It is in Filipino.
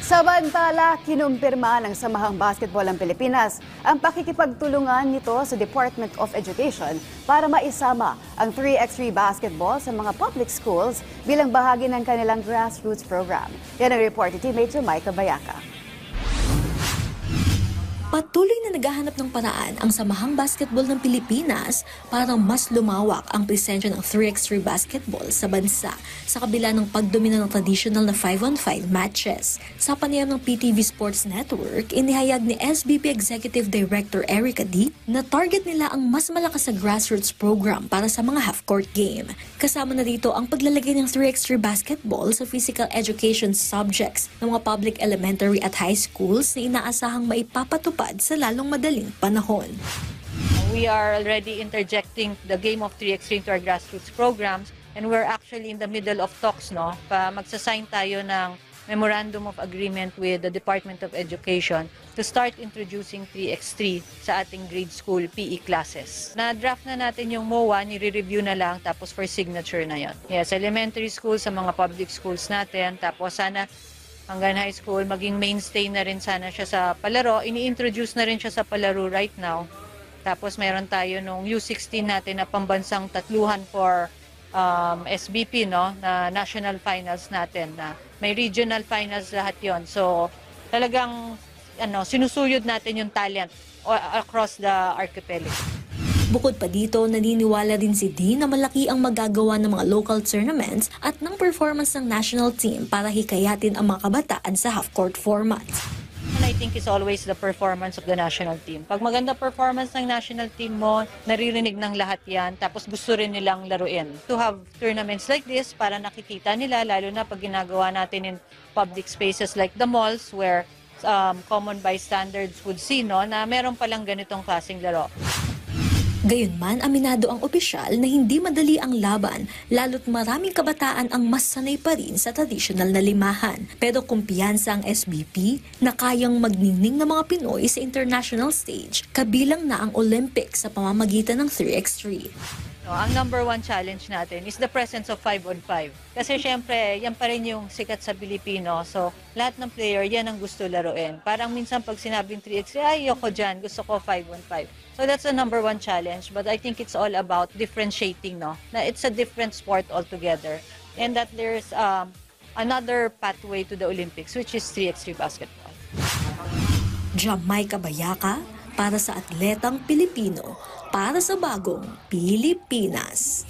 Samantala, kinumpirma ng Samahang Basketball ng Pilipinas ang pakikipagtulungan nito sa Department of Education para maisama ang 3x3 basketball sa mga public schools bilang bahagi ng kanilang grassroots program. Yan ang report ni teammate Jamaica Bayaka. Patuloy na naghahanap ng paraan ang Samahang Basketball ng Pilipinas para mas lumawak ang presensya ng 3x3 basketball sa bansa sa kabila ng pagdomina ng traditional na 5-on-5 matches. Sa panayam ng PTV Sports Network, inihayag ni SBP Executive Director Erica D na target nila ang mas malakas na grassroots program para sa mga half-court game. Kasama na dito ang paglalagay ng 3x3 basketball sa physical education subjects ng mga public elementary at high schools na inaasahang maipapatupad sa lalong madaling panahon. We are already interjecting the game of 3x3 into our grassroots programs, and we're actually in the middle of talks, magsasign tayo ng Memorandum of Agreement with the Department of Education to start introducing 3x3 sa ating grade school PE classes. Na-draft na natin yung MOA, nire-review na lang, tapos for signature na yon. Yes, elementary school sa mga public schools natin, tapos sana hanggang high school, maging mainstay na rin sana siya sa palaro. Ini-introduce na rin siya sa palaro right now. Tapos meron tayo nung U16 natin na pambansang tatluhan for SBP, na national finals natin. Na may regional finals lahat yon. So talagang sinusuyod natin yung talent across the archipelago. Bukod pa dito, naniniwala din si D na malaki ang magagawa ng mga local tournaments at ng performance ng national team para hikayatin ang mga kabataan sa half-court format. And I think it's always the performance of the national team. Pag maganda performance ng national team mo, naririnig ng lahat yan, tapos gusto rin nilang laruin. To have tournaments like this para nakikita nila, lalo na pag ginagawa natin in public spaces like the malls where common bystanders would see na meron palang ganitong klaseng laro. Gayunman, aminado ang opisyal na hindi madali ang laban, lalo't maraming kabataan ang mas sanay pa rin sa tradisyonal na limahan. Pero kumpiyansa ang SBP na kayang magningning ng mga Pinoy sa international stage, kabilang na ang Olympics sa pamamagitan ng 3x3. Ang number one challenge natin is the presence of 5-on-5. Kasi syempre, yan pa rin yung sikat sa Pilipino. So, lahat ng player, yan ang gusto laruin. Parang minsan pag sinabing 3x3, ayoko dyan, gusto ko 5-on-5. So, that's the number one challenge. But I think it's all about differentiating, na it's a different sport altogether. And that there's another pathway to the Olympics, which is 3x3 basketball. Jamaica Bayaka, para sa atletang Pilipino, para sa bagong Pilipinas.